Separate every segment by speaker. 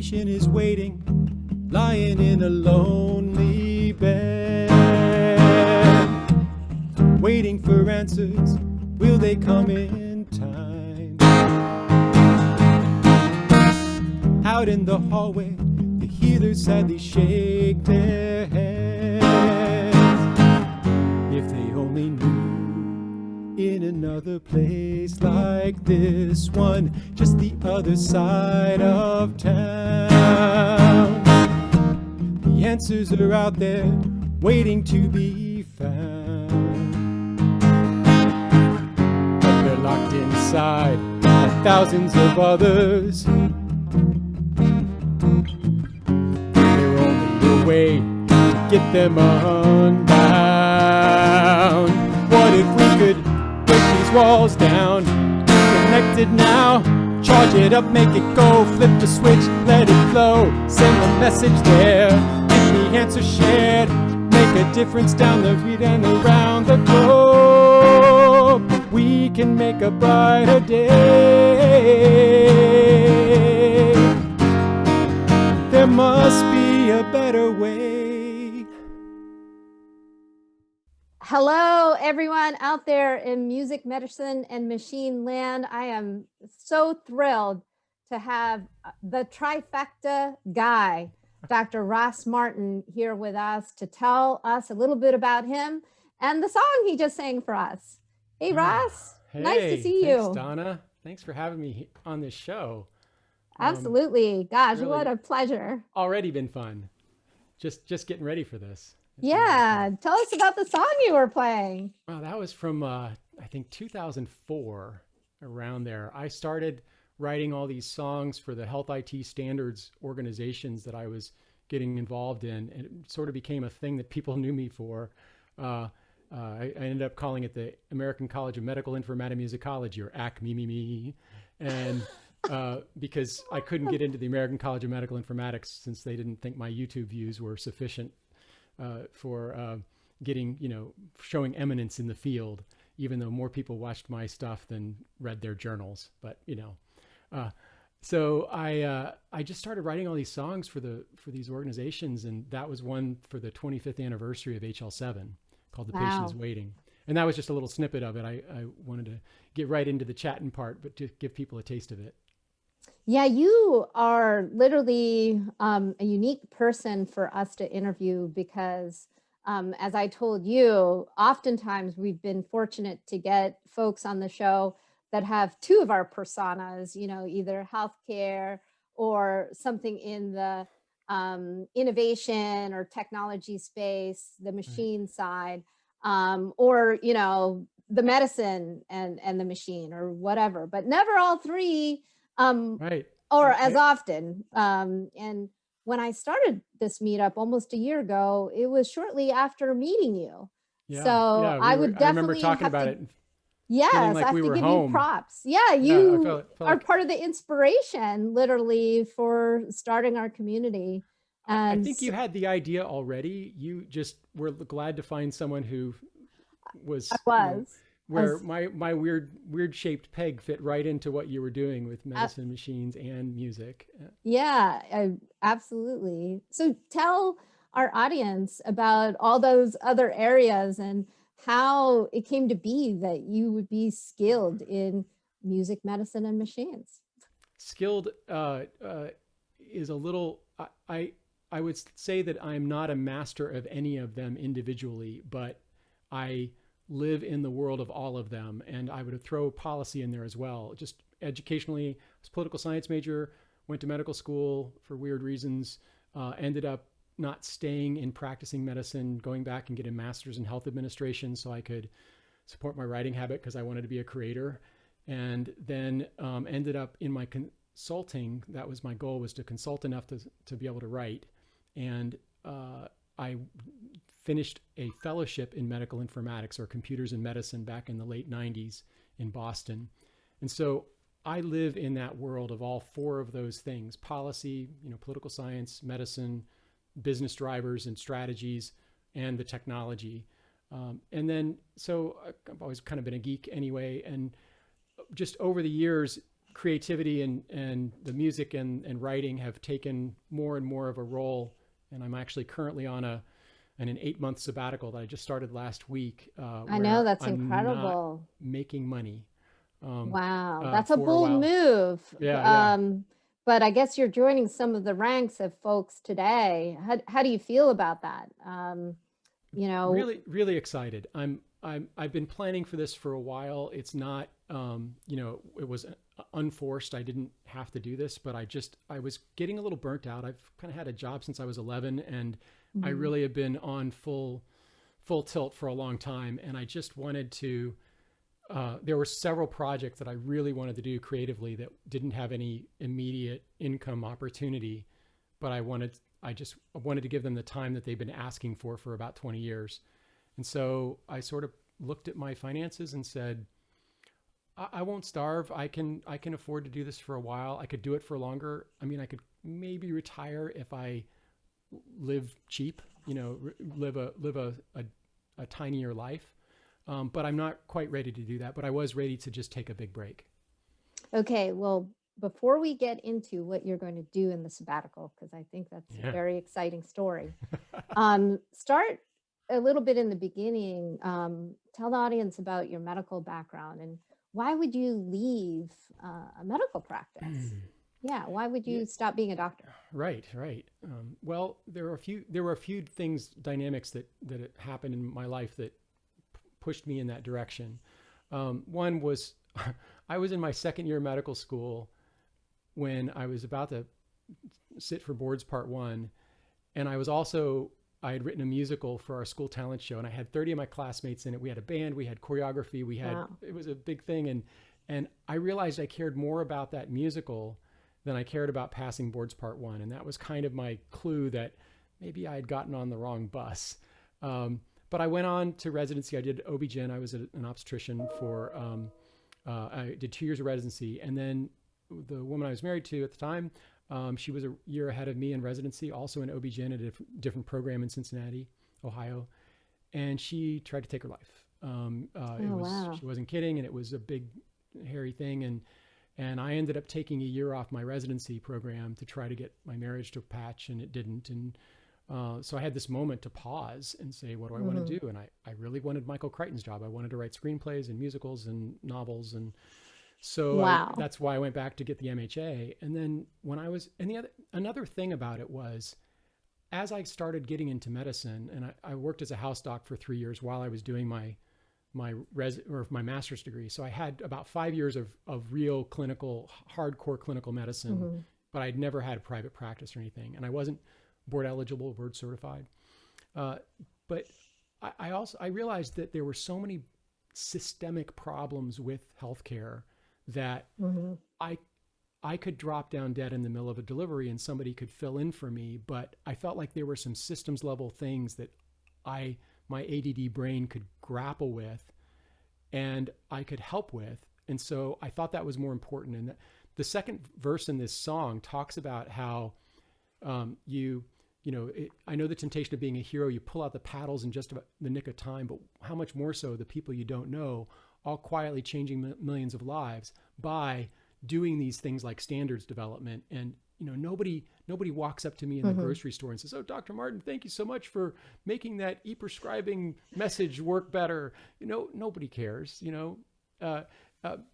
Speaker 1: patient is waiting, lying in a lonely bed, waiting for answers. Will they come in time? Out in the hallway, the healers sadly shake their heads. If they only knew, in another place like this one, just the other side of town, the answers are out there waiting to be found. But they're locked inside by thousands of others. They're only a way to get them unbound. What if we could break these walls down? Connected now, charge it up, make it go, flip the switch, let it flow, send the message there, get the answer shared, make a difference down the street and around the globe. We can make a brighter day. There must be a better way.
Speaker 2: Hello, everyone out there in music, medicine, and machine land. I am so thrilled to have the trifecta guy, Dr. Ross Martin, here with us to tell us a little bit about him and the song he just sang for us. Hey, Ross.
Speaker 1: Hey,
Speaker 2: nice to see
Speaker 1: thanks,
Speaker 2: you.
Speaker 1: Donna. Thanks for having me on this show.
Speaker 2: Absolutely. Gosh,
Speaker 1: really
Speaker 2: what a pleasure.
Speaker 1: Already been fun. Just getting ready for this.
Speaker 2: Yeah. Tell us about the song you were playing.
Speaker 1: Well, that was from, I think 2004, around there. I started writing all these songs for the health IT standards organizations that I was getting involved in. And it sort of became a thing that people knew me for. I ended up calling it the American College of Medical Informatimusicology, or ACME. And because I couldn't get into the American College of Medical Informatics since they didn't think my YouTube views were sufficient for getting, showing eminence in the field, even though more people watched my stuff than read their journals. But, so I just started writing all these songs for these organizations. And that was one for the 25th anniversary of HL7 called The Patient is Waiting. And that was just a little snippet of it. I wanted to get right into the chatting part, but to give people a taste of it.
Speaker 2: Yeah, you are literally a unique person for us to interview because, as I told you, oftentimes we've been fortunate to get folks on the show that have two of our personas, either healthcare or something in the innovation or technology space, the machine side, or, the medicine and the machine or whatever, but never all three.
Speaker 1: Right.
Speaker 2: Or as often. And when I started this meetup almost a year ago, it was shortly after meeting you.
Speaker 1: Yeah.
Speaker 2: So
Speaker 1: yeah,
Speaker 2: I would definitely
Speaker 1: I remember talking about it.
Speaker 2: Yes,
Speaker 1: like
Speaker 2: I have
Speaker 1: we
Speaker 2: to
Speaker 1: were
Speaker 2: give
Speaker 1: home.
Speaker 2: you props. Yeah, you
Speaker 1: felt
Speaker 2: are
Speaker 1: like,
Speaker 2: part of the inspiration, literally, for starting our community. And
Speaker 1: I think you had the idea already. You just were glad to find someone who was. Where my weird shaped peg fit right into what you were doing with medicine, machines, and music.
Speaker 2: Yeah, absolutely. So tell our audience about all those other areas and how it came to be that you would be skilled in music, medicine, and machines.
Speaker 1: Skilled is a little, I would say that I'm not a master of any of them individually, but I live in the world of all of them. And I would throw policy in there as well. Just educationally, I was a political science major, went to medical school for weird reasons, ended up not staying in practicing medicine, going back and getting a master's in health administration so I could support my writing habit because I wanted to be a creator. And then ended up in my consulting. That was my goal, was to consult enough to be able to write. And I finished a fellowship in medical informatics, or computers in medicine, back in the late 90s in Boston. And so I live in that world of all four of those things: policy, political science, medicine, business drivers and strategies, and the technology. And then, so I've always kind of been a geek anyway. And just over the years, creativity and the music and writing have taken more and more of a role. And I'm actually currently on an 8-month sabbatical that I just started last week,
Speaker 2: I know,
Speaker 1: where
Speaker 2: that's
Speaker 1: I'm not
Speaker 2: incredible.
Speaker 1: making money
Speaker 2: Wow, that's a
Speaker 1: for a
Speaker 2: bold
Speaker 1: while.
Speaker 2: move.
Speaker 1: Yeah, yeah.
Speaker 2: But I guess you're joining some of the ranks of folks today. How do you feel about that? You know,
Speaker 1: Really, really excited. I've been planning for this for a while. It's not, it was unforced. I didn't have to do this, but I was getting a little burnt out. I've kind of had a job since I was 11, and I
Speaker 2: mhm.
Speaker 1: really have been on full tilt for a long time. And I just wanted to, there were several projects that I really wanted to do creatively that didn't have any immediate income opportunity, but I just wanted to give them the time that they've been asking for about 20 years. And so I sort of looked at my finances and said, I won't starve. I can afford to do this for a while. I could do it for longer. I mean, I could maybe retire if I live cheap, live a tinier life. But I'm not quite ready to do that. But I was ready to just take a big break.
Speaker 2: Okay, well, before we get into what you're going to do in the sabbatical, because I think that's a
Speaker 1: Yeah.
Speaker 2: very exciting story, start a little bit in the beginning. Tell the audience about your medical background and why would you leave a medical practice? Yeah, why would
Speaker 1: Yeah.
Speaker 2: you stop being a doctor?
Speaker 1: Right, right. Well, there were a few things, dynamics that happened in my life that pushed me in that direction. One was I was in my second year of medical school when I was about to sit for boards part one, and I had written a musical for our school talent show, and I had 30 of my classmates in it. We had a band, we had choreography,
Speaker 2: Wow.
Speaker 1: it was a big thing, and I realized I cared more about that musical than I cared about passing boards part one, and that was kind of my clue that maybe I had gotten on the wrong bus. But I went on to residency. I did OB-GYN. I was an obstetrician I did 2 years of residency. And then the woman I was married to at the time, she was a year ahead of me in residency, also in OB-GYN at a different program in Cincinnati, Ohio. And she tried to take her life.
Speaker 2: Oh, wow.
Speaker 1: She wasn't kidding. And it was a big, hairy thing. And I ended up taking a year off my residency program to try to get my marriage to patch, and it didn't. And so I had this moment to pause and say, what do I want
Speaker 2: Hmm.
Speaker 1: to do? And I really wanted Michael Crichton's job. I wanted to write screenplays and musicals and novels. And so
Speaker 2: Wow.
Speaker 1: that's why I went back to get the MHA. And then another thing about it was, as I started getting into medicine, and I worked as a house doc for 3 years while I was doing my master's degree. So I had about 5 years of real clinical, hardcore clinical medicine,
Speaker 2: Hmm.
Speaker 1: but I'd never had a private practice or anything. And I wasn't board eligible, board certified. Uh, but I realized that there were so many systemic problems with healthcare that
Speaker 2: Hmm.
Speaker 1: I I could drop down dead in the middle of a delivery and somebody could fill in for me. But I felt like there were some systems level things that I my ADD brain could grapple with and I could help with. And so I thought that was more important. And the second verse in this song talks about how I know the temptation of being a hero. You pull out the paddles in just about the nick of time, but how much more so the people you don't know, all quietly changing millions of lives by doing these things like standards development. And nobody walks up to me in the
Speaker 2: Hmm.
Speaker 1: grocery store and says, "Oh, Dr. Martin, thank you so much for making that e-prescribing message work better." Nobody cares. Uh,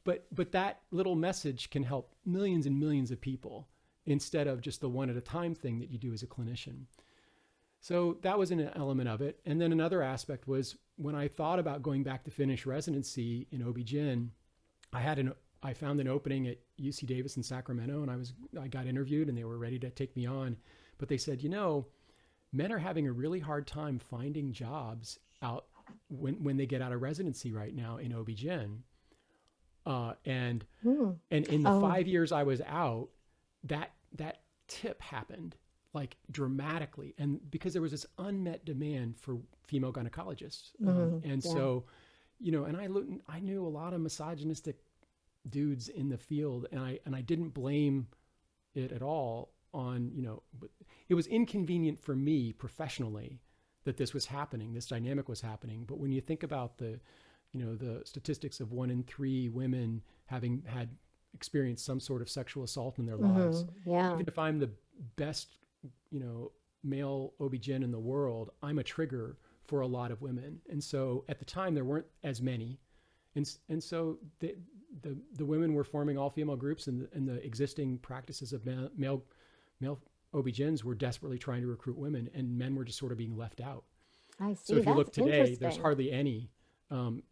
Speaker 1: but that little message can help millions and millions of people instead of just the one at a time thing that you do as a clinician. So that was an element of it. And then another aspect was when I thought about going back to finish residency in OB-GYN, I found an opening at UC Davis in Sacramento, and I got interviewed and they were ready to take me on. But they said, men are having a really hard time finding jobs out when they get out of residency right now in OB-GYN. And
Speaker 2: Hmm.
Speaker 1: in the
Speaker 2: Oh.
Speaker 1: 5 years I was out, that tip happened like dramatically, and because there was this unmet demand for female gynecologists,
Speaker 2: Hmm.
Speaker 1: and
Speaker 2: Yeah.
Speaker 1: so and I knew a lot of misogynistic dudes in the field, and I didn't blame it at all on but it was inconvenient for me professionally that this dynamic was happening. But when you think about the statistics of 1 in 3 women having had experienced some sort of sexual assault in their lives.
Speaker 2: Yeah.
Speaker 1: Even if I'm the best, male OB-GYN in the world, I'm a trigger for a lot of women. And so at the time there weren't as many. And so the women were forming all female groups, and the existing practices of male OB-GYNs were desperately trying to recruit women, and men were just sort of being left out.
Speaker 2: I see.
Speaker 1: So if you look
Speaker 2: That's
Speaker 1: today, there's
Speaker 2: interesting.
Speaker 1: hardly any,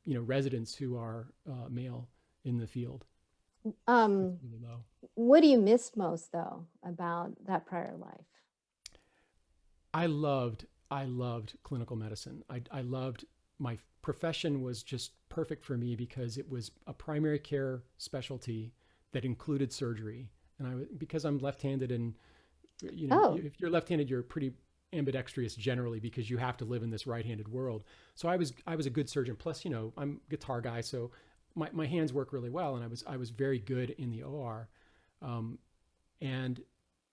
Speaker 1: residents who are male in the field. It's
Speaker 2: Um,
Speaker 1: really low.
Speaker 2: what do you miss most though about that prior life?
Speaker 1: I loved clinical medicine. I loved my profession was just perfect for me because it was a primary care specialty that included surgery. And because I'm left-handed, and
Speaker 2: Oh,
Speaker 1: if you're left-handed, you're pretty ambidextrous generally because you have to live in this right-handed world. So I was a good surgeon. Plus, I'm a guitar guy, so my hands work really well, and I was very good in the OR. Um, and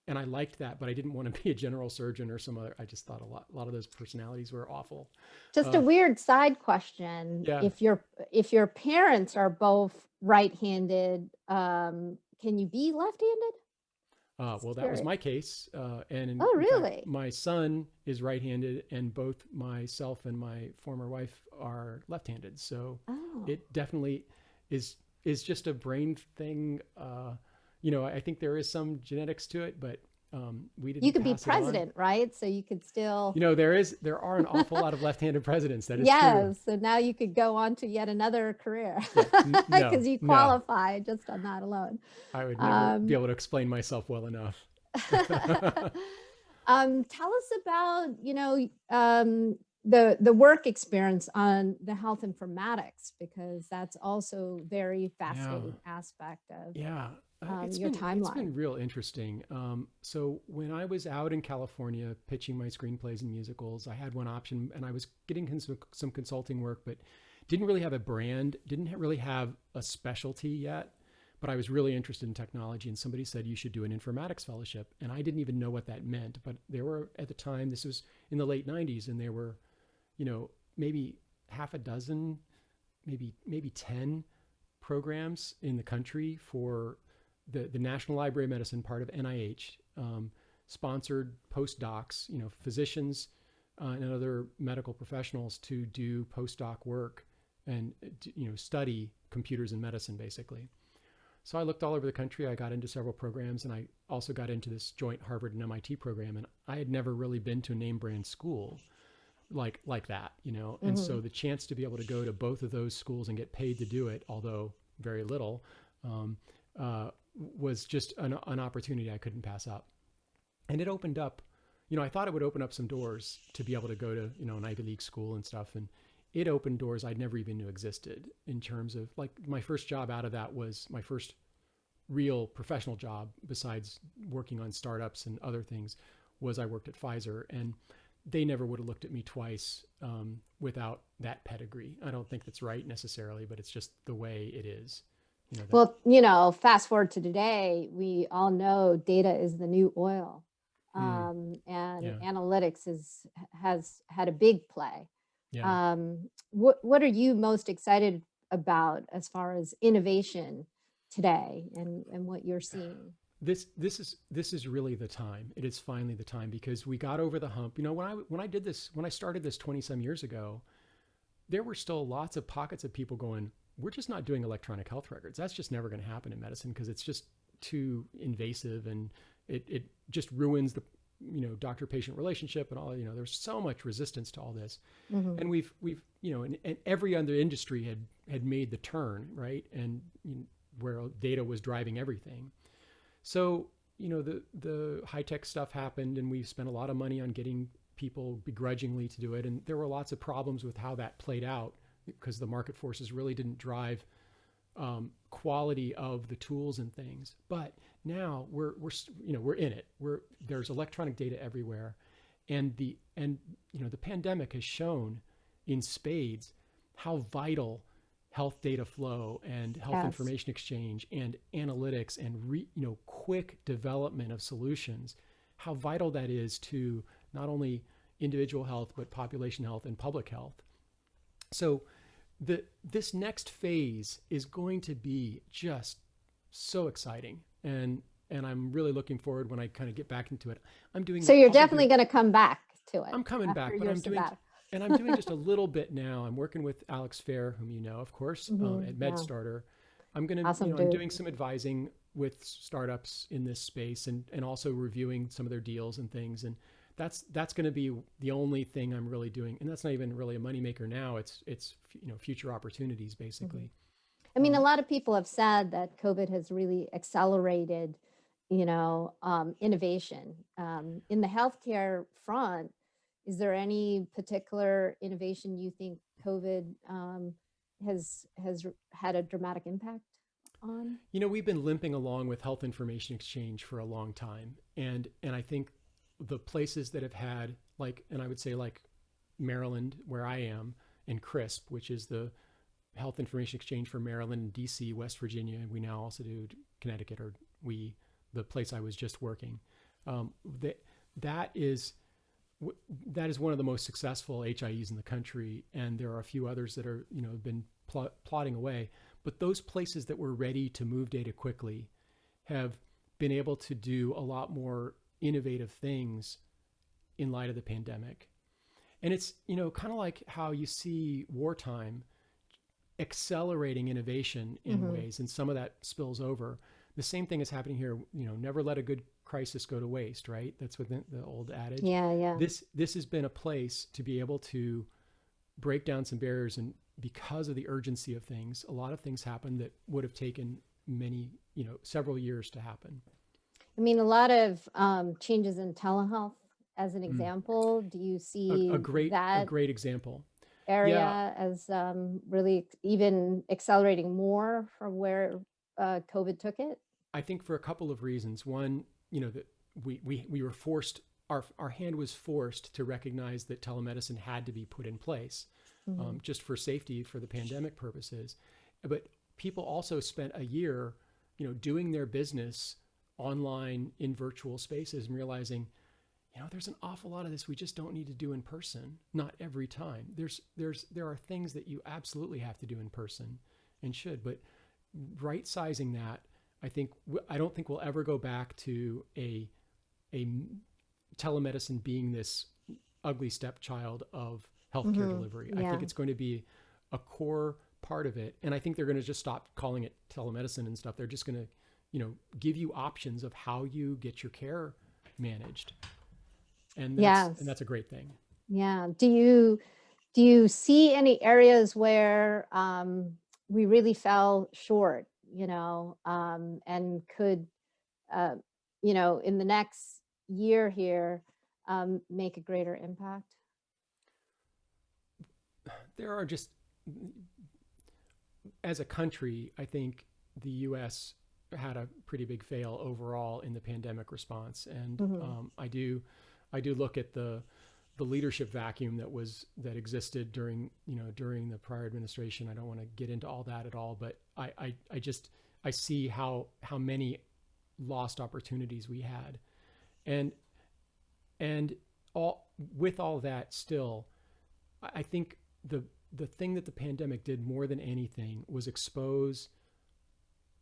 Speaker 1: and I liked that, but I didn't want to be a general surgeon or some other. I just thought a lot of those personalities were awful.
Speaker 2: just a
Speaker 1: Uh,
Speaker 2: weird side question.
Speaker 1: yeah.
Speaker 2: If your parents are both right-handed, can you be left-handed?
Speaker 1: Well,
Speaker 2: Just
Speaker 1: that was
Speaker 2: curious.
Speaker 1: my case, and
Speaker 2: Oh,
Speaker 1: in fact,
Speaker 2: really?
Speaker 1: my son is right-handed, and both myself and my former wife are left-handed. So
Speaker 2: Oh.
Speaker 1: it definitely is just a brain thing. I think there is some genetics to it, but we
Speaker 2: You
Speaker 1: didn't
Speaker 2: could be
Speaker 1: pass it on.
Speaker 2: president, right? So you could still,
Speaker 1: There are an awful lot of left-handed presidents. That is true.
Speaker 2: yes. So now you could go on to yet another career
Speaker 1: Yeah. No,
Speaker 2: because you
Speaker 1: no,
Speaker 2: qualify just on that alone.
Speaker 1: I would never be
Speaker 2: Um,
Speaker 1: able to explain myself well enough.
Speaker 2: tell us about, the work experience on the health informatics, because that's also very
Speaker 1: Yeah.
Speaker 2: fascinating aspect of
Speaker 1: Yeah, it's
Speaker 2: your
Speaker 1: been
Speaker 2: timeline.
Speaker 1: real interesting. So when I was out in California pitching my screenplays and musicals, I had one option, and I was getting some consulting work, but didn't really have a brand, didn't really have a specialty yet. But I was really interested in technology, and somebody said you should do an informatics fellowship, and I didn't even know what that meant. But there were at the time, this was in the late '90s, and there were, maybe half a dozen, maybe 10 programs in the country for the National Library of Medicine, part of NIH, sponsored postdocs, physicians and other medical professionals to do postdoc work and study computers and medicine basically. So I looked all over the country. I got into several programs, and I also got into this joint Harvard and MIT program. And I had never really been to a name brand school like that, And
Speaker 2: Hmm.
Speaker 1: so the chance to be able to go to both of those schools and get paid to do it, although very little, um, was just an opportunity I couldn't pass up. And it opened up, I thought it would open up some doors to be able to go to, an Ivy League school and stuff. And it opened doors I'd never even knew existed, in terms of, like, my first job out of that was my first real professional job besides working on startups and other things, was I worked at Pfizer, and they never would have looked at me twice without that pedigree. I don't think that's right necessarily, but it's just the way it is. That.
Speaker 2: Well, fast forward to today, we all know data is the new oil,
Speaker 1: Mm,
Speaker 2: and
Speaker 1: yeah,
Speaker 2: analytics has had a big play.
Speaker 1: yeah.
Speaker 2: What are you most excited about as far as innovation today, and what you're seeing?
Speaker 1: This is really the time. It is finally the time, because we got over the hump. When I started this 20 some years ago, there were still lots of pockets of people going, we're just not doing electronic health records. That's just never going to happen in medicine because it's just too invasive, and it just ruins the doctor patient relationship and all. There's so much resistance to all this.
Speaker 2: Hmm.
Speaker 1: And we've and every other industry had made the turn, right, and where data was driving everything. So the high tech stuff happened, and we spent a lot of money on getting people begrudgingly to do it, and there were lots of problems with how that played out because the market forces really didn't drive quality of the tools and things. But now we're in it. There's electronic data everywhere, and the pandemic has shown in spades how vital health data flow and health
Speaker 2: Yes.
Speaker 1: information exchange and analytics and quick development of solutions, how vital that is to not only individual health but population health and public health. So this next phase is going to be just so exciting. And I'm really looking forward when I kind of get back into it. I'm
Speaker 2: So
Speaker 1: doing,
Speaker 2: you're
Speaker 1: I'll be
Speaker 2: definitely
Speaker 1: doing,
Speaker 2: going to come back to it
Speaker 1: I'm coming
Speaker 2: after
Speaker 1: back, but
Speaker 2: your
Speaker 1: I'm doing,
Speaker 2: sabbatical.
Speaker 1: and I'm doing just a little bit now. I'm working with Alex Fair, whom you know, of course, at
Speaker 2: Yeah.
Speaker 1: MedStarter. I'm going to,
Speaker 2: Awesome,
Speaker 1: I'm
Speaker 2: dude.
Speaker 1: doing some advising with startups in this space, and also reviewing some of their deals and things. And that's going to be the only thing I'm really doing. And that's not even really a moneymaker now. It's, future opportunities basically.
Speaker 2: I mean, a
Speaker 1: Um,
Speaker 2: lot of people have said that COVID has really accelerated, innovation. In the healthcare front, is there any particular innovation you think COVID has had a dramatic impact on?
Speaker 1: we've been limping along with health information exchange for a long time. And I think the places that have had, like, and I would say like Maryland, where I am, and CRISP, which is the Health Information Exchange for Maryland and DC, West Virginia, and we now also do Connecticut, or we, the place I was just working. That that is that is one of the most successful HIEs in the country, and there are a few others that are been plodding away. But those places that were ready to move data quickly have been able to do a lot more innovative things in light of the pandemic. And it's kind of like how you see wartime accelerating innovation in
Speaker 2: Mm-hmm.
Speaker 1: ways, and some of that spills over. The same thing is happening here. Never let a good crisis go to waste, right? That's within the old adage.
Speaker 2: Yeah, yeah.
Speaker 1: This has been a place to be able to break down some barriers, and because of the urgency of things, a lot of things happen that would have taken many, several years to happen.
Speaker 2: I mean, a lot of changes in telehealth, as an
Speaker 1: Mm.
Speaker 2: example. Do you
Speaker 1: A, a
Speaker 2: see
Speaker 1: great a
Speaker 2: that
Speaker 1: great example. Yeah,
Speaker 2: area as really even accelerating more from where COVID took it?
Speaker 1: I think for a couple of reasons. One, that we were forced, our hand was forced to recognize that telemedicine had to be put in place,
Speaker 2: Mm-hmm.
Speaker 1: just for safety, for the pandemic purposes. But people also spent a year, doing their business online in virtual spaces, and realizing, there's an awful lot of this we just don't need to do in person. Not every time. There are things that you absolutely have to do in person and should, but right sizing that, I don't think we'll ever go back to a telemedicine being this ugly stepchild of healthcare delivery. I
Speaker 2: Yeah.
Speaker 1: think it's going to be a core part of it, and I think they're going to just stop calling it telemedicine and stuff. They're just going to, give you options of how you get your care managed, and
Speaker 2: Yes.
Speaker 1: that's a great thing.
Speaker 2: Yeah. Do you see any areas where we really fell short, and could, uh, in the next year here, make a greater impact?
Speaker 1: There are just, as a country, I think the U.S. had a pretty big fail overall in the pandemic response, and
Speaker 2: Mm-hmm.
Speaker 1: I do look at the leadership vacuum that existed during the prior administration. I don't want to get into all that at all, but I just I see how many lost opportunities we had, and and all with all that still, I think the thing that the pandemic did more than anything was expose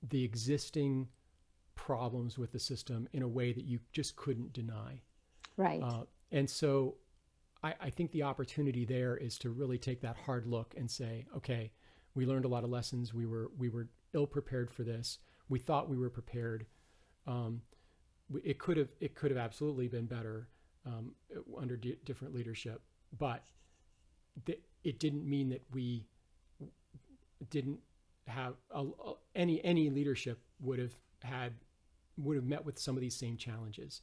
Speaker 1: the existing problems with the system in a way that you just couldn't deny.
Speaker 2: Right.
Speaker 1: And so I think the opportunity there is to really take that hard look and say, okay, we learned a lot of lessons. We were ill prepared for this. We thought we were prepared. Um, it could have absolutely been better, under different leadership, but it didn't mean that we didn't have any leadership would have met with some of these same challenges.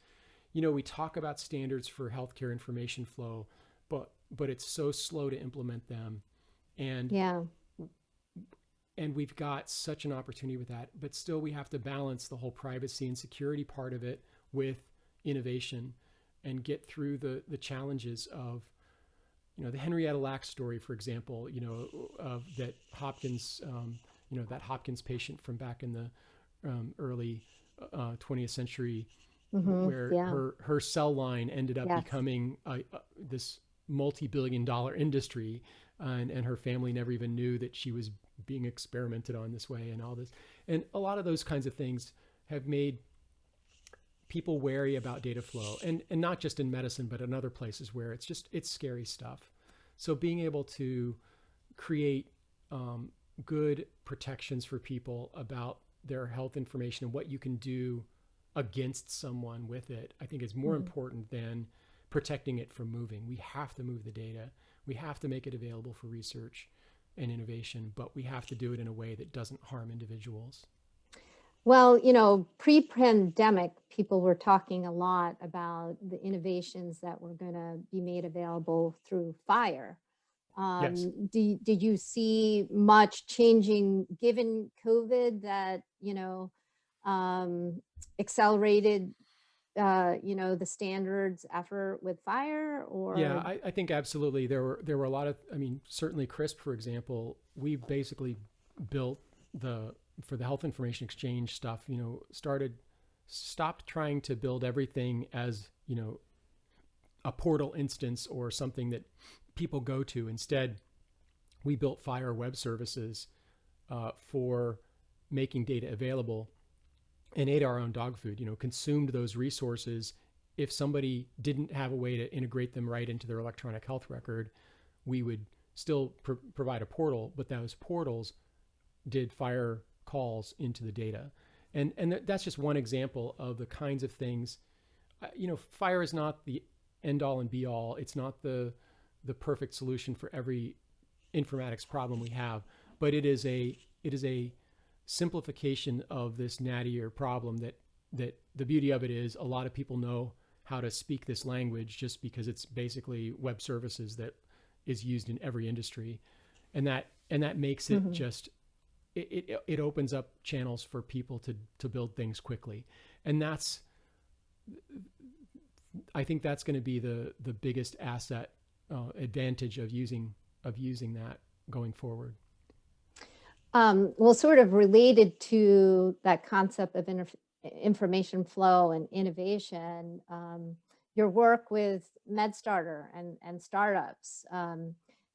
Speaker 1: We talk about standards for healthcare information flow, but it's so slow to implement them, and
Speaker 2: Yeah.
Speaker 1: and we've got such an opportunity with that. But still, we have to balance the whole privacy and security part of it with innovation, and get through the challenges of, the Henrietta Lacks story, for example. Of that Hopkins, that Hopkins patient from back in the early 20th century,
Speaker 2: Mm-hmm.
Speaker 1: where
Speaker 2: Yeah.
Speaker 1: her cell line ended up
Speaker 2: Yes.
Speaker 1: becoming this multi-billion-dollar industry, and her family never even knew that she was being experimented on this way and all this. And a lot of those kinds of things have made people wary about data flow, and not just in medicine, but in other places where it's scary stuff. So being able to create good protections for people about their health information and what you can do against someone with it, I think is more important than protecting it from moving. We have to move the data. We have to make it available for research and innovation, but we have to do it in a way that doesn't harm individuals.
Speaker 2: Well, pre-pandemic, people were talking a lot about the innovations that were going to be made available through FHIR.
Speaker 1: Yes.
Speaker 2: Did you see much changing given COVID that, accelerated, the standards effort with FHIR,
Speaker 1: Yeah,
Speaker 2: or?
Speaker 1: I think absolutely. There were a lot of, I mean, certainly CRISP, for example, we basically built for the health information exchange stuff, stopped trying to build everything as, a portal instance or something that people go to. Instead, we built FHIR web services for making data available, and ate our own dog food, consumed those resources. If somebody didn't have a way to integrate them right into their electronic health record, we would still provide a portal, but those portals did FHIR calls into the data. And that's just one example of the kinds of things. FHIR is not the end all and be all. It's not the perfect solution for every informatics problem we have, but it is a simplification of this nattier problem that the beauty of it is a lot of people know how to speak this language just because it's basically web services that is used in every industry. And that makes it just, it opens up channels for people to build things quickly. And I think that's going to be the biggest asset advantage of using that going forward.
Speaker 2: Well, sort of related to that concept of information flow and innovation, your work with MedStarter and startups.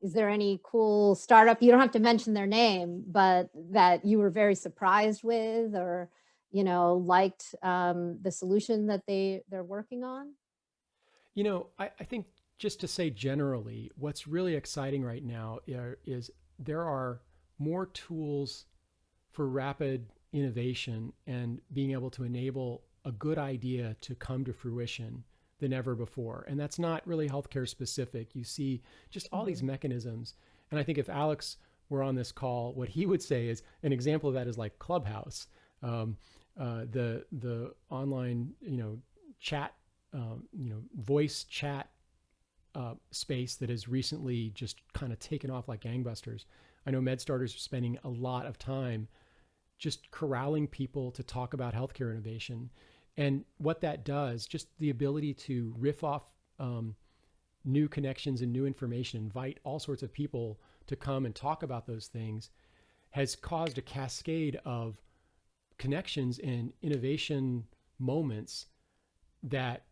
Speaker 2: Is there any cool startup, you don't have to mention their name, but that you were very surprised with, or liked the solution that they're working on?
Speaker 1: I think just to say generally, what's really exciting right now is there are more tools for rapid innovation and being able to enable a good idea to come to fruition than ever before. And that's not really healthcare specific. You see just all these mechanisms. And I think if Alex were on this call, what he would say is an example of that is like Clubhouse, the online, chat, voice chat space that has recently just kind of taken off like gangbusters. I know MedStarters are spending a lot of time just corralling people to talk about healthcare innovation. And what that does, just the ability to riff off new connections and new information, invite all sorts of people to come and talk about those things, has caused a cascade of connections and innovation moments that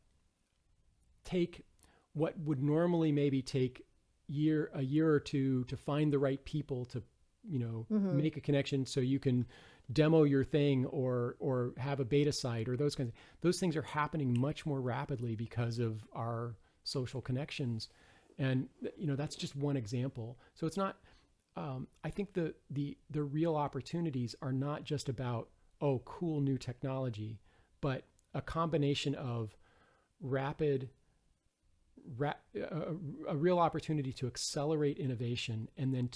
Speaker 1: take what would normally maybe take a year or two to find the right people to make a connection so you can demo your thing or have a beta site or those things are happening much more rapidly because of our social connections. And that's just one example. So it's not I think the real opportunities are not just about cool new technology, but a combination of a real opportunity to accelerate innovation, and then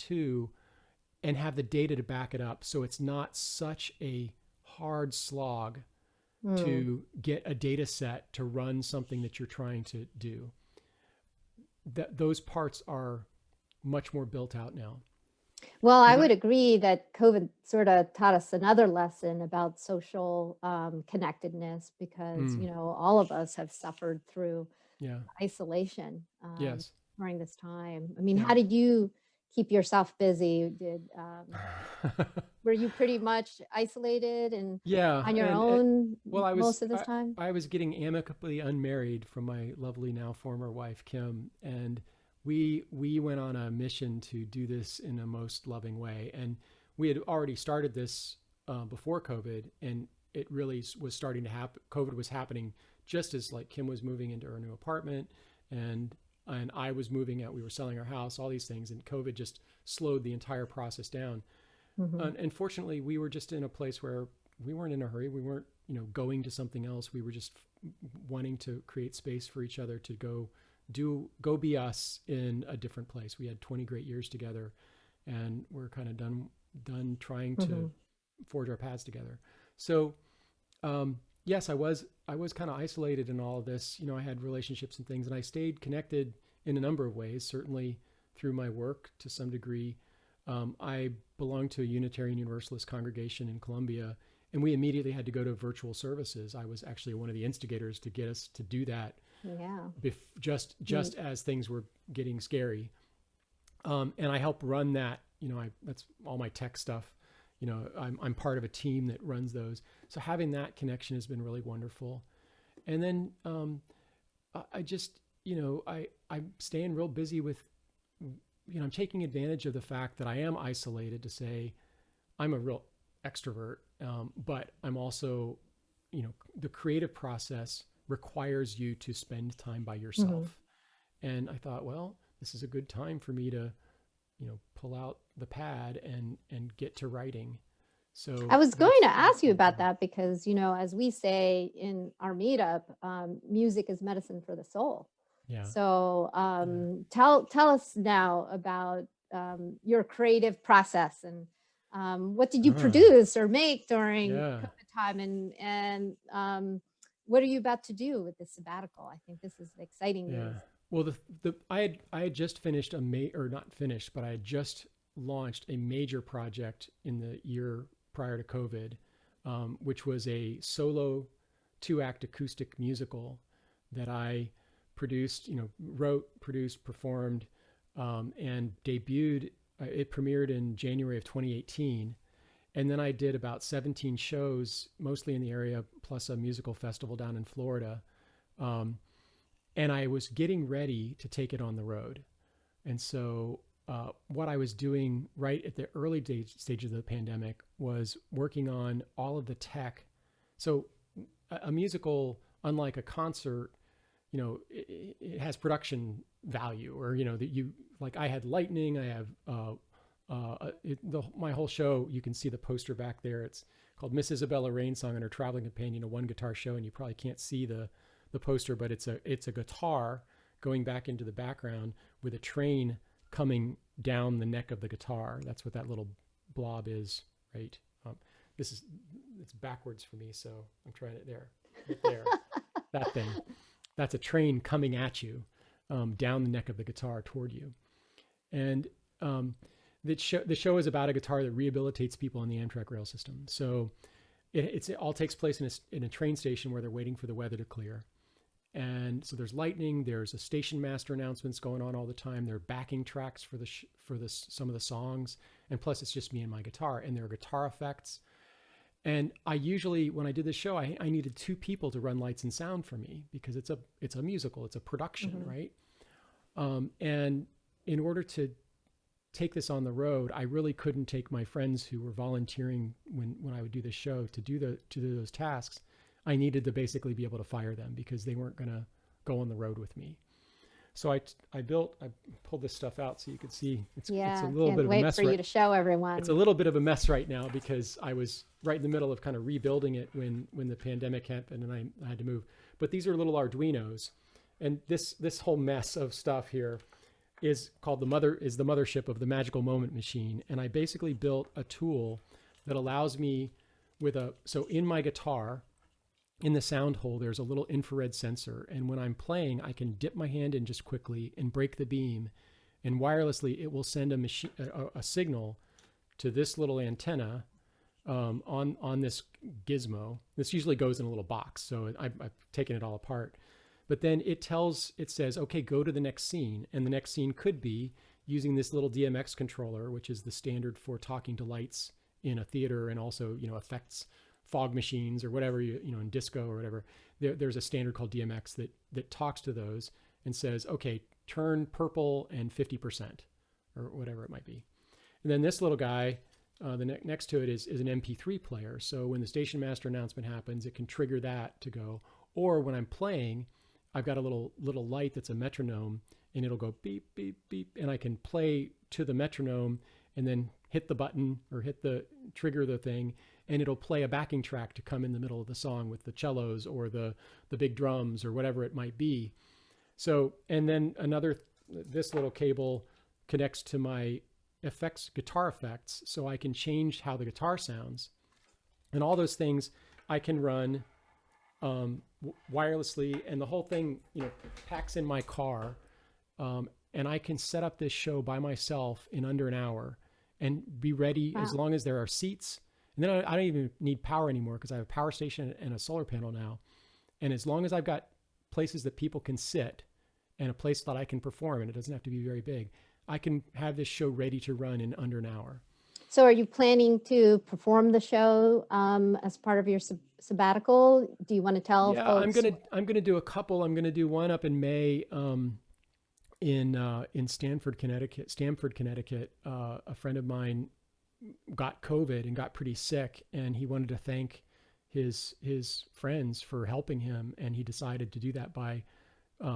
Speaker 1: and have the data to back it up. So it's not such a hard slog to get a data set to run something that you're trying to do. Those parts are much more built out now.
Speaker 2: Well, I would agree that COVID sort of taught us another lesson about social connectedness, because, all of us have suffered through isolation
Speaker 1: Yes.
Speaker 2: during this time. I mean,
Speaker 1: Yeah.
Speaker 2: how did you keep yourself busy? Were you pretty much isolated and on your own most of this time?
Speaker 1: I was getting amicably unmarried from my lovely now former wife, Kim, and we went on a mission to do this in a most loving way. And we had already started this before COVID, and it really was starting to happen. COVID was happening just as like Kim was moving into her new apartment, and I was moving out. We were selling our house, all these things, and COVID just slowed the entire process down. And fortunately, we were just in a place where we weren't in a hurry. We weren't, going to something else. We were just wanting to create space for each other to go be us in a different place. We had 20 great years together, and we're kind of done trying to forge our paths together. So, yes, I was kind of isolated in all of this. I had relationships and things, and I stayed connected in a number of ways, certainly through my work to some degree. I belonged to a Unitarian Universalist congregation in Colombia, and we immediately had to go to virtual services. I was actually one of the instigators to get us to do that.
Speaker 2: Yeah.
Speaker 1: Just as things were getting scary. And I helped run that, that's all my tech stuff. I'm part of a team that runs those. So having that connection has been really wonderful. And then I just, I'm staying real busy with, I'm taking advantage of the fact that I am isolated to say I'm a real extrovert, but I'm also, the creative process requires you to spend time by yourself. And I thought, well, this is a good time for me to, pull out the pad and get to writing. So
Speaker 2: I was going to ask you about that because, as we say in our meetup, music is medicine for the soul.
Speaker 1: Yeah.
Speaker 2: So tell us now about your creative process and what did you produce or make during COVID time, and what are you about to do with this sabbatical? I think this is exciting news.
Speaker 1: Well, I had just finished but I had just launched a major project in the year prior to COVID, which was a solo 2-act acoustic musical that I produced, wrote, produced, performed, and debuted. It premiered in January of 2018. And then I did about 17 shows, mostly in the area, plus a musical festival down in Florida. And I was getting ready to take it on the road. And so what I was doing right at the early stage of the pandemic was working on all of the tech. So a musical, unlike a concert, it has production value, or, that I had lighting, I have my whole show, you can see the poster back there. It's called Miss Isabella Rainsong and Her Traveling Companion, a 1-guitar show. And you probably can't see the poster, but it's a guitar going back into the background with a train coming down the neck of the guitar. That's what that little blob is, right? It's backwards for me, so I'm trying it there, right there. That thing. That's a train coming at you down the neck of the guitar toward you. And the show is about a guitar that rehabilitates people on the Amtrak rail system. So it all takes place in a train station where they're waiting for the weather to clear. And so there's lightning, there's a station master announcements going on all the time. There are backing tracks for some of the songs. And plus it's just me and my guitar, and there are guitar effects. And I usually, when I did this show, I needed 2 people to run lights and sound for me because it's a musical, it's a production, right? And in order to take this on the road, I really couldn't take my friends who were volunteering when I would do this show to do those tasks. I needed to basically be able to fire them because they weren't going to go on the road with me. So I pulled this stuff out so you could see. It's a little bit of a mess.
Speaker 2: For you to show everyone.
Speaker 1: It's a little bit of a mess right now because I was right in the middle of kind of rebuilding it when the pandemic happened and I had to move. But these are little Arduinos, and this whole mess of stuff here is called the mothership of the Magical Moment Machine. And I basically built a tool that allows me so in my guitar, in the sound hole, there's a little infrared sensor. And when I'm playing, I can dip my hand in just quickly and break the beam. And wirelessly, it will send a signal to this little antenna on this gizmo. This usually goes in a little box, so I've taken it all apart. But then it says, okay, go to the next scene. And the next scene could be using this little DMX controller, which is the standard for talking to lights in a theater and also, effects, fog machines or whatever, in disco or whatever. There's a standard called DMX that talks to those and says, okay, turn purple and 50% or whatever it might be. And then this little guy next to it is an MP3 player. So when the station master announcement happens, it can trigger that to go. Or when I'm playing, I've got a little light that's a metronome, and it'll go beep, beep, beep, and I can play to the metronome and then hit the button or trigger the thing, and it'll play a backing track to come in the middle of the song with the cellos or the big drums or whatever it might be. So, and then this little cable connects to my guitar effects, so I can change how the guitar sounds. And all those things I can run wirelessly, and the whole thing, packs in my car. And I can set up this show by myself in under an hour and be ready. Wow. As long as there are seats. And then I don't even need power anymore because I have a power station and a solar panel now. And as long as I've got places that people can sit and a place that I can perform, and it doesn't have to be very big, I can have this show ready to run in under an hour.
Speaker 2: So are you planning to perform the show as part of your sabbatical? Do you want to tell folks?
Speaker 1: I'm gonna do a couple. I'm gonna do one up in May in Stamford, Connecticut. A friend of mine got COVID and got pretty sick, and he wanted to thank his friends for helping him, and he decided to do that by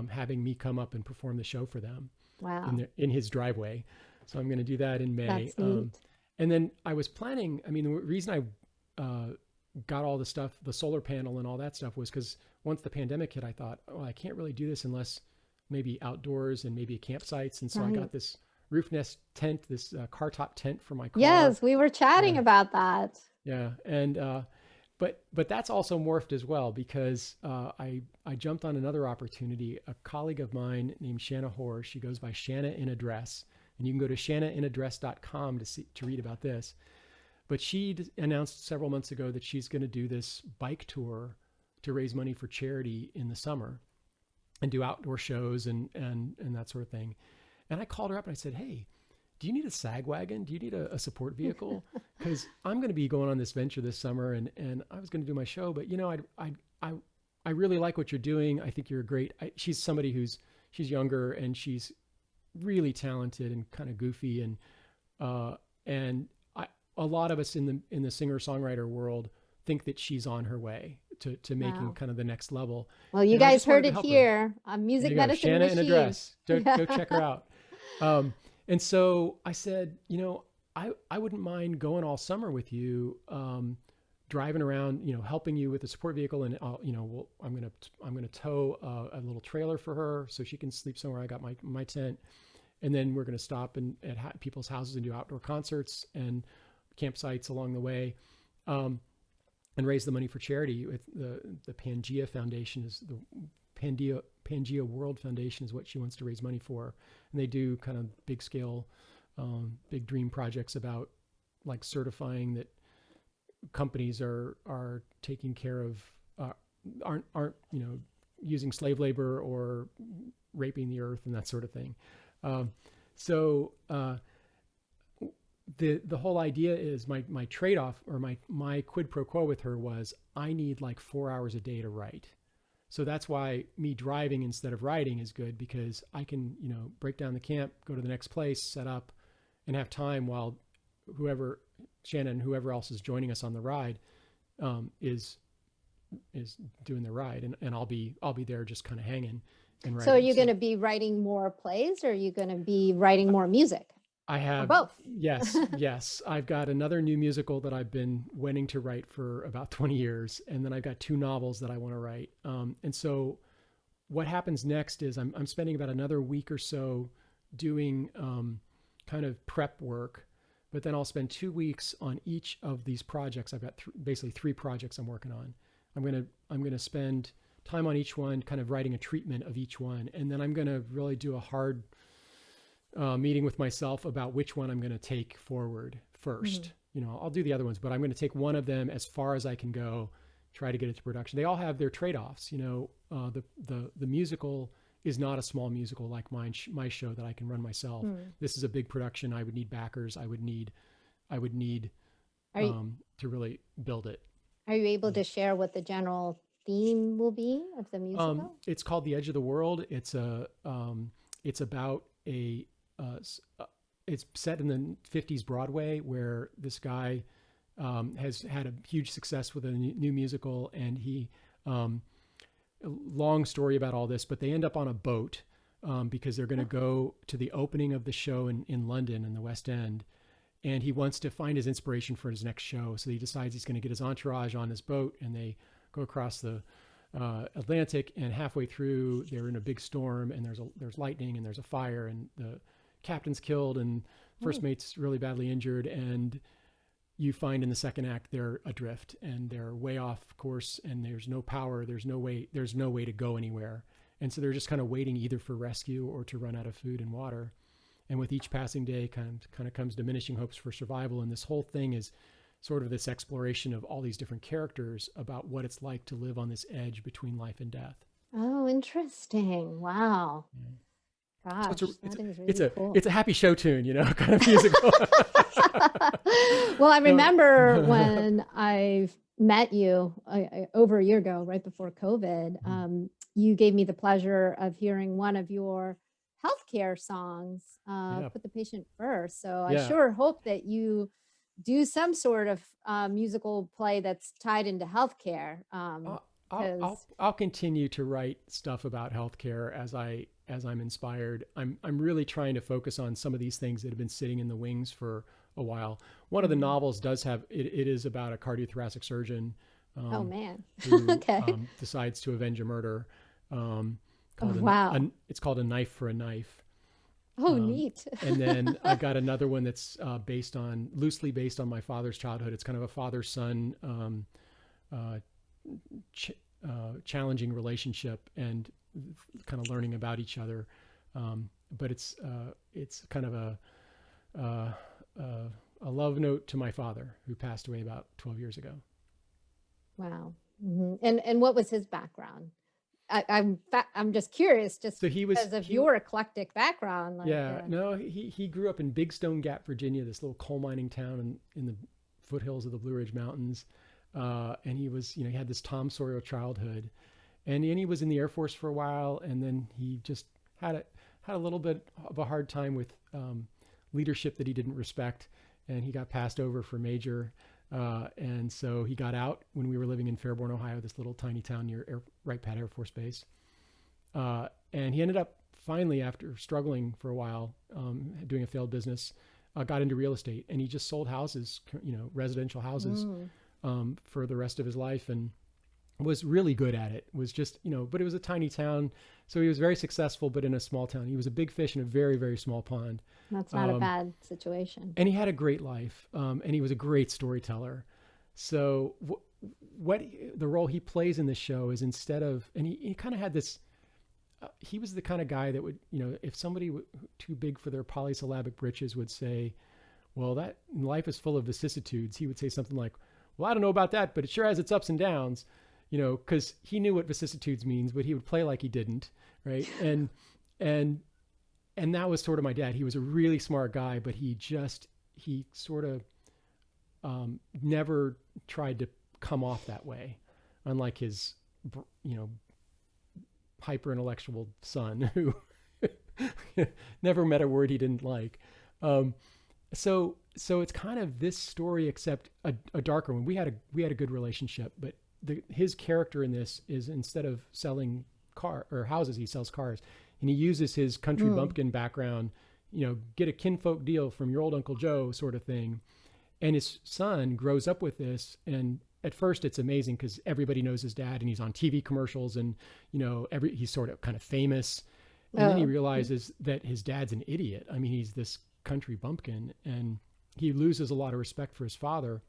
Speaker 1: having me come up and perform the show for them.
Speaker 2: Wow.
Speaker 1: In his driveway. So I'm going to do that in May.
Speaker 2: That's neat.
Speaker 1: And then I was planning, the reason I got all the stuff, the solar panel and all that stuff, was because once the pandemic hit, I thought, I can't really do this unless maybe outdoors and maybe campsites. And so I got this roof nest tent, this car top tent for my car.
Speaker 2: Yes, we were chatting about that.
Speaker 1: Yeah. And, but that's also morphed as well, because I jumped on another opportunity. A colleague of mine named Shanna Hoare, she goes by Shanna in a Dress, and you can go to shannainaddress.com to read about this. But she announced several months ago that she's going to do this bike tour to raise money for charity in the summer and do outdoor shows and that sort of thing. And I called her up and I said, hey, do you need a sag wagon? Do you need a support vehicle? Because I'm going to be going on this venture this summer, and I was going to do my show, but I really like what you're doing. I think you're great. She's somebody she's younger, and she's really talented and kind of goofy, and a lot of us in the singer-songwriter world think that she's on her way to making kind of the next level.
Speaker 2: Well, you guys heard it here on Music Medicine
Speaker 1: Shanna
Speaker 2: Machine.
Speaker 1: in a Dress. Go check her out. And so I said, I wouldn't mind going all summer with you, driving around, helping you with the support vehicle, and I'm gonna tow a little trailer for her so she can sleep somewhere. I got my tent, and then we're gonna stop at people's houses and do outdoor concerts and campsites along the way, and raise the money for charity. With the Pangea Foundation is the Pangea World Foundation is what she wants to raise money for, and they do kind of big scale, big dream projects about like certifying that companies are taking care of aren't using slave labor or raping the earth and that sort of thing. So the whole idea is my trade-off, or my quid pro quo with her was, I need like 4 hours a day to write. So that's why me driving instead of riding is good, because I can, break down the camp, go to the next place, set up, and have time while Shannon and whoever else is joining us on the ride is doing the ride, and I'll be there just kind of hanging and writing.
Speaker 2: So are you going to be writing more plays, or are you going to be writing more music?
Speaker 1: I have
Speaker 2: both.
Speaker 1: Yes. I've got another new musical that I've been wanting to write for about 20 years. And then I've got 2 novels that I want to write. And so what happens next is I'm spending about another week or so doing kind of prep work, but then I'll spend 2 weeks on each of these projects. I've got basically 3 projects I'm working on. I'm going to spend time on each one, kind of writing a treatment of each one. And then I'm going to really do a hard meeting with myself about which one I'm going to take forward first. Mm-hmm. I'll do the other ones, but I'm going to take one of them as far as I can go, try to get it to production. They all have their trade-offs. The musical is not a small musical like my show that I can run myself. This is a big production. I would need backers. I would need to really build it.
Speaker 2: Are you able to share what the general theme will be of the musical?
Speaker 1: It's called The Edge of the World. It's about it's set in the 50s Broadway, where this guy has had a huge success with a new musical, and he long story about all this, but they end up on a boat because they're going to go to the opening of the show in London in the West End. And he wants to find his inspiration for his next show. So he decides he's going to get his entourage on his boat, and they go across the Atlantic. And halfway through, they're in a big storm, and there's lightning, and there's a fire, and the captain's killed, and first mate's really badly injured. And you find in the second act they're adrift, and they're way off course, and there's no power, there's no way to go anywhere. And so they're just kind of waiting either for rescue or to run out of food and water. And with each passing day kind of comes diminishing hopes for survival. And this whole thing is sort of this exploration of all these different characters about what it's like to live on this edge between life and death.
Speaker 2: Oh, interesting. Wow.
Speaker 1: Yeah.
Speaker 2: Gosh,
Speaker 1: So
Speaker 2: that is really cool.
Speaker 1: it's a happy show tune, kind of musical.
Speaker 2: Well, I remember when I met you over a year ago, right before COVID, you gave me the pleasure of hearing one of your healthcare songs, Put the Patient First. So I sure hope that you do some sort of musical play that's tied into healthcare.
Speaker 1: I'll continue to write stuff about healthcare as I'm inspired. I'm really trying to focus on some of these things that have been sitting in the wings for a while. One of the novels does have it is about a cardiothoracic surgeon.
Speaker 2: Oh man!
Speaker 1: Who,
Speaker 2: okay.
Speaker 1: Decides to avenge a murder.
Speaker 2: Wow!
Speaker 1: It's called A Knife for a Knife.
Speaker 2: Oh, neat.
Speaker 1: And then I've got another one that's loosely based on my father's childhood. It's kind of a father-son challenging relationship and kind of learning about each other. But it's kind of a love note to my father, who passed away about 12 years ago.
Speaker 2: Wow. And what was his background? I'm just curious,
Speaker 1: so
Speaker 2: because of your eclectic background.
Speaker 1: He grew up in Big Stone Gap, Virginia, this little coal mining town in the foothills of the Blue Ridge Mountains. And he was, he had this Tom Sawyer childhood, and he was in the Air Force for a while, and then he just had a little bit of a hard time with leadership that he didn't respect, and he got passed over for major. And so he got out when we were living in Fairborn, Ohio, this little tiny town near Wright Pat Air Force Base. And he ended up finally, after struggling for a while, doing a failed business, got into real estate, and he just sold houses, residential houses, for the rest of his life, and was really good at it. Was just, but it was a tiny town. So he was very successful, but in a small town. He was a big fish in a very, very small pond.
Speaker 2: That's not a bad situation.
Speaker 1: And he had a great life, and he was a great storyteller. So what the role he plays in this show is, instead of, and he kind of had this, he was the kind of guy that would, if somebody too big for their polysyllabic britches would say, well, that life is full of vicissitudes, he would say something like, well, I don't know about that, but it sure has its ups and downs, because he knew what vicissitudes means, but he would play like he didn't, right? And that was sort of my dad. He was a really smart guy, but he sort of never tried to come off that way, unlike his, hyper intellectual son who never met a word he didn't like. So it's kind of this story, except a darker one. We had a good relationship, but his character in this is, instead of selling houses, he sells cars, and he uses his country bumpkin background, get a kinfolk deal from your old Uncle Joe sort of thing. And his son grows up with this, and at first it's amazing because everybody knows his dad, and he's on TV commercials, and he's sort of kind of famous. And then he realizes that his dad's an idiot. I mean, he's this country bumpkin, and he loses a lot of respect for his father.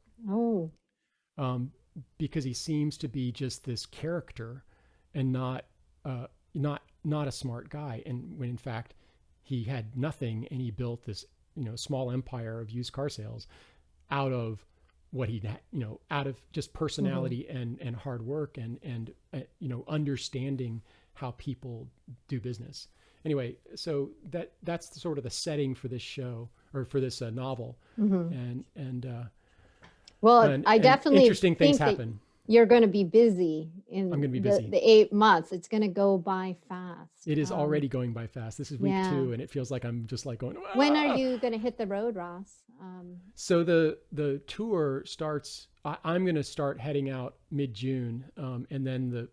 Speaker 1: Because he seems to be just this character and not a smart guy. And when in fact he had nothing, and he built this, small empire of used car sales out of what he'd, out of just personality and hard work and understanding how people do business. Anyway, so that's sort of the setting for this show, or for this novel. And
Speaker 2: well, I definitely
Speaker 1: interesting things happen.
Speaker 2: you're going to be busy
Speaker 1: I'm
Speaker 2: in
Speaker 1: going to be busy.
Speaker 2: the 8 months. It's going to go by fast.
Speaker 1: It is already going by fast. This is week
Speaker 2: Yeah.
Speaker 1: 2, and it feels like I'm just like going,
Speaker 2: When are
Speaker 1: ah!
Speaker 2: you going to hit the road, Ross?
Speaker 1: So the tour starts. I'm going to start heading out mid-June, and then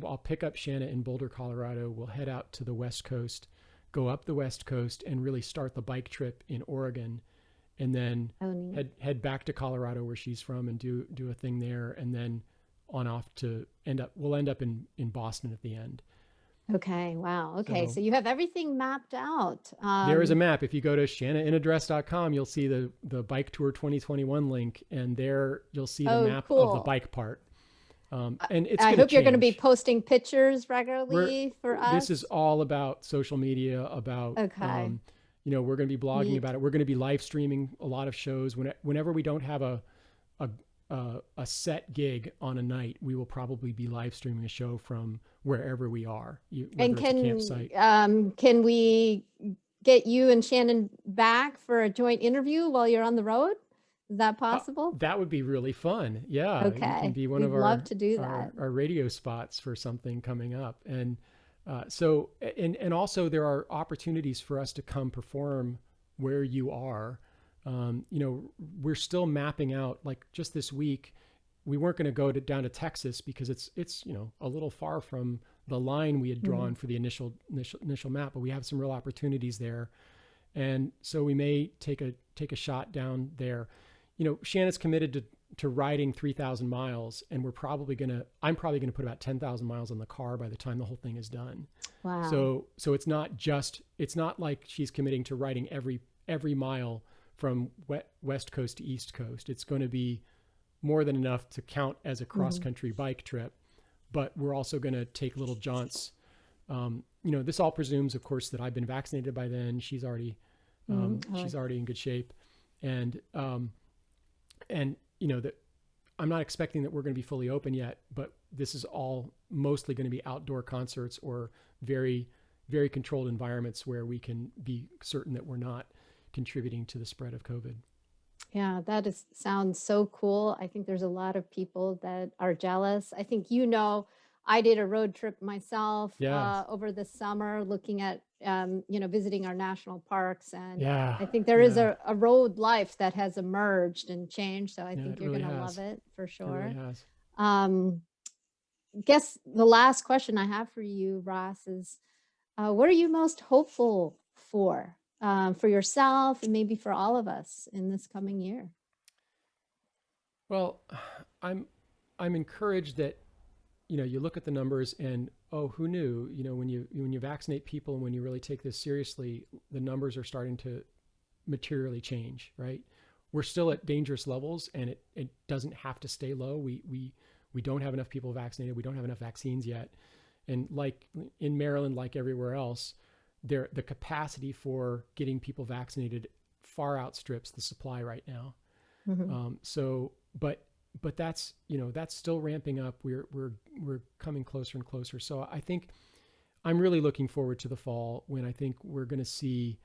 Speaker 1: I'll pick up Shanna in Boulder, Colorado. We'll head out to the West Coast, go up the West Coast, and really start the bike trip in Oregon, and then
Speaker 2: Oh, neat.
Speaker 1: head back to Colorado where she's from and do a thing there, and then on off to we'll end up in Boston at the end.
Speaker 2: Okay. Wow. Okay.
Speaker 1: So
Speaker 2: So you have everything mapped out.
Speaker 1: there is a map. If you go to shannainaddress.com, you'll see the Bike Tour 2021 link, and there you'll see the
Speaker 2: Oh,
Speaker 1: map of the
Speaker 2: cool.
Speaker 1: bike part. And it's
Speaker 2: I
Speaker 1: going to
Speaker 2: hope you're going to be
Speaker 1: change.
Speaker 2: posting pictures
Speaker 1: We're
Speaker 2: regularly for
Speaker 1: This is
Speaker 2: us.
Speaker 1: all about social media, about
Speaker 2: Okay.
Speaker 1: we're going to be blogging
Speaker 2: Neat.
Speaker 1: about it. We're going to be live streaming a lot of shows. Whenever we don't have a a set gig on a night, we will probably be live streaming a show from wherever we are,
Speaker 2: And
Speaker 1: whether it's a campsite.
Speaker 2: can we get you and Shannon back for a joint interview while you're on the road? Is that possible?
Speaker 1: That would be really fun. Yeah, you can
Speaker 2: Okay.
Speaker 1: be one
Speaker 2: We'd
Speaker 1: of
Speaker 2: love to do that.
Speaker 1: our radio spots for something coming up, and so and also there are opportunities for us to come perform where you are. We're still mapping out. Like just this week, we weren't going to go down to Texas because it's a little far from the line we had
Speaker 2: Mhm.
Speaker 1: drawn for the initial map, but we have some real opportunities there, and so we may take a shot down there. Shannon's committed to riding 3,000 miles, and I'm probably gonna put about 10,000 miles on the car by the time the whole thing is done.
Speaker 2: Wow.
Speaker 1: So it's not like she's committing to riding every mile from West Coast to East Coast. It's going to be more than enough to count as a cross
Speaker 2: Mhm.
Speaker 1: country bike trip, but we're also going to take little jaunts. This all presumes, of course, that I've been vaccinated by then. She's already
Speaker 2: Mhm.
Speaker 1: she's already in good shape, and that I'm not expecting that we're going to be fully open yet, but this is all mostly going to be outdoor concerts or very, very controlled environments where we can be certain that we're not contributing to the spread of COVID.
Speaker 2: Yeah, sounds so cool. I think there's a lot of people that are jealous. I think I did a road trip myself
Speaker 1: Yes.
Speaker 2: over the summer, looking at visiting our national parks, and
Speaker 1: Yeah.
Speaker 2: I think there is
Speaker 1: Yeah.
Speaker 2: a road life that has emerged and changed. So I
Speaker 1: Yeah.
Speaker 2: think
Speaker 1: It
Speaker 2: you're
Speaker 1: really
Speaker 2: gonna love
Speaker 1: has.
Speaker 2: it for
Speaker 1: It really
Speaker 2: sure.
Speaker 1: has.
Speaker 2: Um, guess the last question I have for you, Ross, is what are you most hopeful for yourself and maybe for all of us in this coming year?
Speaker 1: Well, I'm I'm encouraged that you look at the numbers and oh, who knew? When you vaccinate people and when you really take this seriously, the numbers are starting to materially change, right? We're still at dangerous levels, and it doesn't have to stay low. We don't have enough people vaccinated. We don't have enough vaccines yet. And like in Maryland, like everywhere else, the capacity for getting people vaccinated far outstrips the supply right now.
Speaker 2: Mhm.
Speaker 1: So, but that's still ramping up. We're coming closer and closer. So I think I'm really looking forward to the fall when I think we're going to see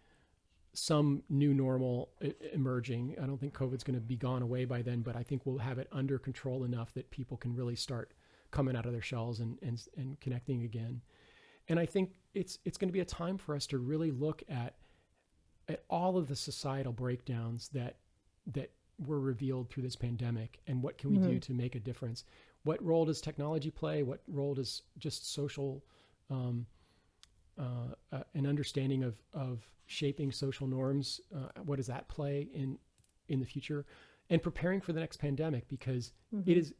Speaker 1: some new normal emerging. I don't think COVID's going to be gone away by then, but I think we'll have it under control enough that people can really start coming out of their shells and connecting again. And I think it's going to be a time for us to really look at all of the societal breakdowns that were revealed through this pandemic, and what can we do
Speaker 2: Mhm.
Speaker 1: to make a difference. What role does technology play? What role does just social um, an understanding of shaping social norms, what does that play in the future, and preparing for the next pandemic, because it
Speaker 2: Mhm.
Speaker 1: is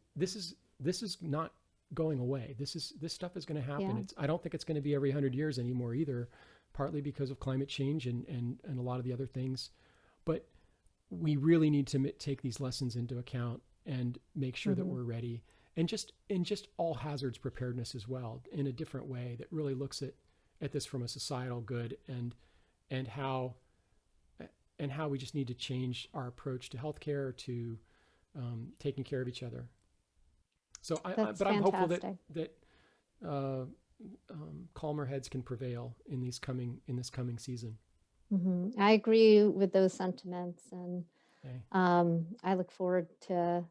Speaker 1: this is not going away. This stuff is going to happen.
Speaker 2: Yeah.
Speaker 1: I don't think it's going to be every 100 years anymore either, partly because of climate change and a lot of the other things. But we really need to take these lessons into account and make sure that
Speaker 2: Mhm.
Speaker 1: we're ready, and just all hazards preparedness as well, in a different way that really looks at this from a societal good, and how we just need to change our approach to healthcare, to taking care of each other. So
Speaker 2: That's
Speaker 1: but I'm hopeful that
Speaker 2: fantastic.
Speaker 1: uh, calmer heads can prevail in this coming season.
Speaker 2: Mhm. I agree with those sentiments, and
Speaker 1: Okay.
Speaker 2: I look forward to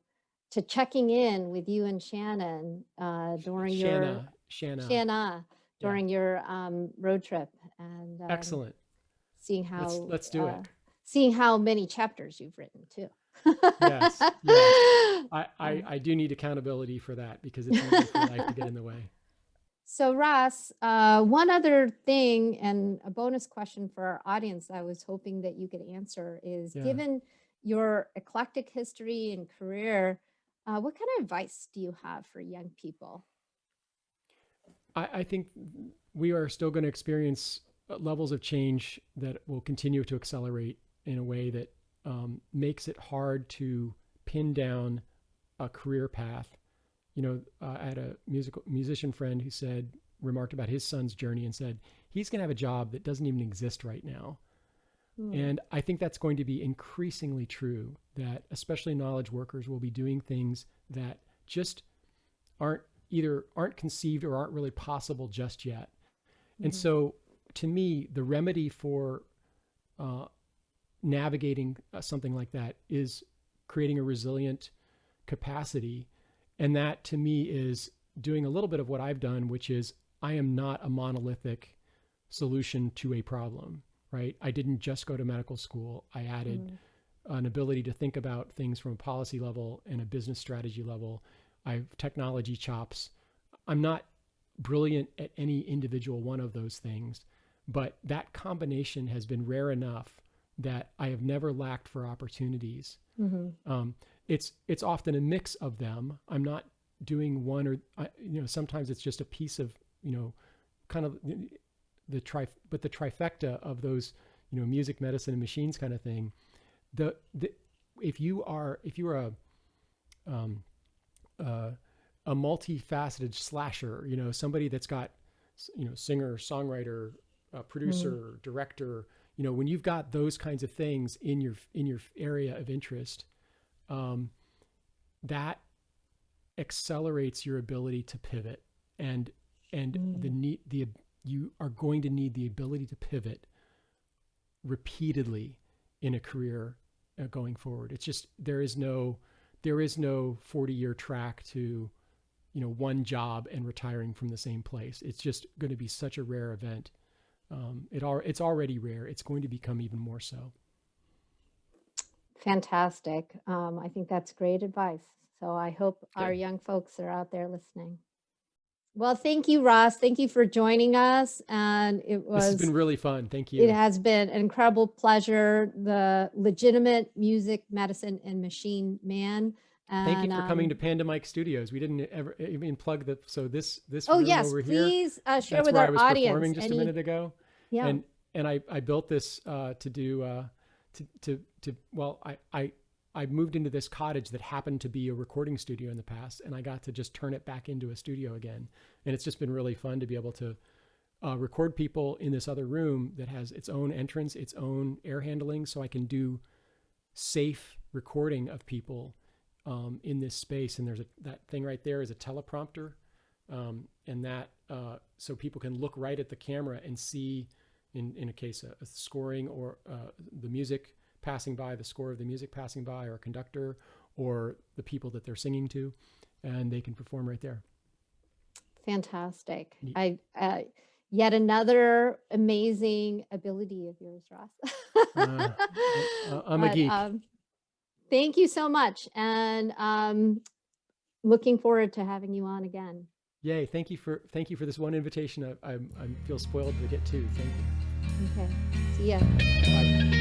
Speaker 2: to checking in with you and Shannon during your
Speaker 1: Shanna.
Speaker 2: during your road trip, and
Speaker 1: Excellent.
Speaker 2: seeing how
Speaker 1: let's do it.
Speaker 2: Seeing how many chapters you've written too.
Speaker 1: Yes. I do need accountability for that, because it's easy for life to get in the way.
Speaker 2: So Ross, one other thing and a bonus question for our audience I was hoping that you could answer is, given your eclectic history and career, what kind of advice do you have for young people?
Speaker 1: I think we are still going to experience levels of change that will continue to accelerate in a way that makes it hard to pin down a career path. I had a musician friend who remarked about his son's journey and said, he's going to have a job that doesn't even exist right now. And I think that's going to be increasingly true, that especially knowledge workers will be doing things that just aren't conceived or aren't really possible just yet. And so to me, the remedy for navigating something like that is creating a resilient capacity. And that to me is doing a little bit of what I've done, which is I am not a monolithic solution to a problem, right? I didn't just go to medical school. I added an ability to think about things from a policy level and a business strategy level. I have technology chops. I'm not brilliant at any individual one of those things, but that combination has been rare enough that I have never lacked for opportunities. It's often a mix of them. I'm not doing one or, sometimes it's just a piece of, kind of the trifecta of those, music, medicine, and machines kind of thing. If you are a multifaceted slasher, somebody that's got, singer, songwriter, producer, director, when you've got those kinds of things in your area of interest, that accelerates your ability to pivot, and you are going to need the ability to pivot repeatedly in a career going forward. It's just, there is no 40-year track to, one job and retiring from the same place. It's just going to be such a rare event. It's already rare. It's going to become even more so.
Speaker 2: Fantastic. I think that's great advice. So I hope our young folks are out there listening. Well, thank you, Ross. Thank you for joining us. And this
Speaker 1: has been really fun. Thank you.
Speaker 2: It has been an incredible pleasure. The legitimate music, medicine, and machine man.
Speaker 1: Thank you for coming to Panda Mike Studios. We didn't ever even plug this
Speaker 2: oh
Speaker 1: room
Speaker 2: yes,
Speaker 1: over here.
Speaker 2: please share
Speaker 1: That's
Speaker 2: with
Speaker 1: where
Speaker 2: our
Speaker 1: I was
Speaker 2: audience.
Speaker 1: Performing just a minute ago.
Speaker 2: Yeah.
Speaker 1: And I built this to do I moved into this cottage that happened to be a recording studio in the past, and I got to just turn it back into a studio again. And it's just been really fun to be able to record people in this other room that has its own entrance, its own air handling, so I can do safe recording of people in this space. And there's that thing right there is a teleprompter, and that so people can look right at the camera and see, in a case a scoring or the music passing by, the score of the music passing by, or a conductor, or the people that they're singing to, and they can perform right there.
Speaker 2: Fantastic. Yet another amazing ability of yours, Ross.
Speaker 1: I'm a geek.
Speaker 2: Thank you so much, and looking forward to having you on again.
Speaker 1: Yay! Thank you for this one invitation. I feel spoiled to get two. Thank you.
Speaker 2: Okay. See ya.
Speaker 1: Bye.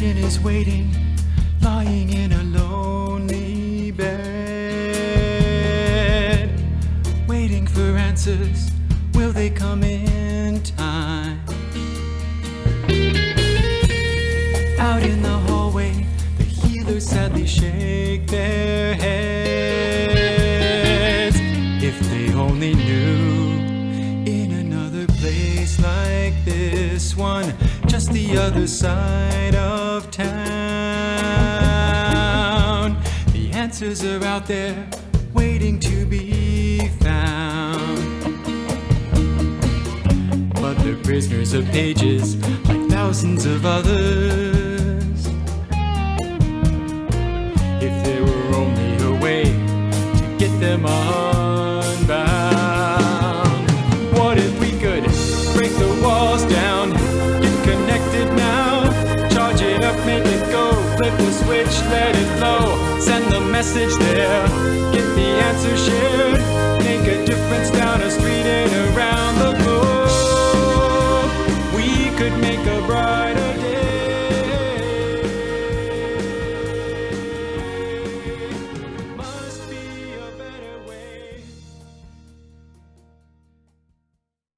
Speaker 3: Is waiting, lying in a lonely bed, waiting for answers. Will they come in time? Out in the hallway, the healers sadly shake their heads. If they only knew, in another place like this one, just the other side of town, the answers are out there waiting to be found. they're prisoners of pages like thousands of others. If there were only a way to get them unbound. What if we could break the walls down, get connected now, charge it up, make it go, flip the switch, let it flow, send the message there, get the answer shared.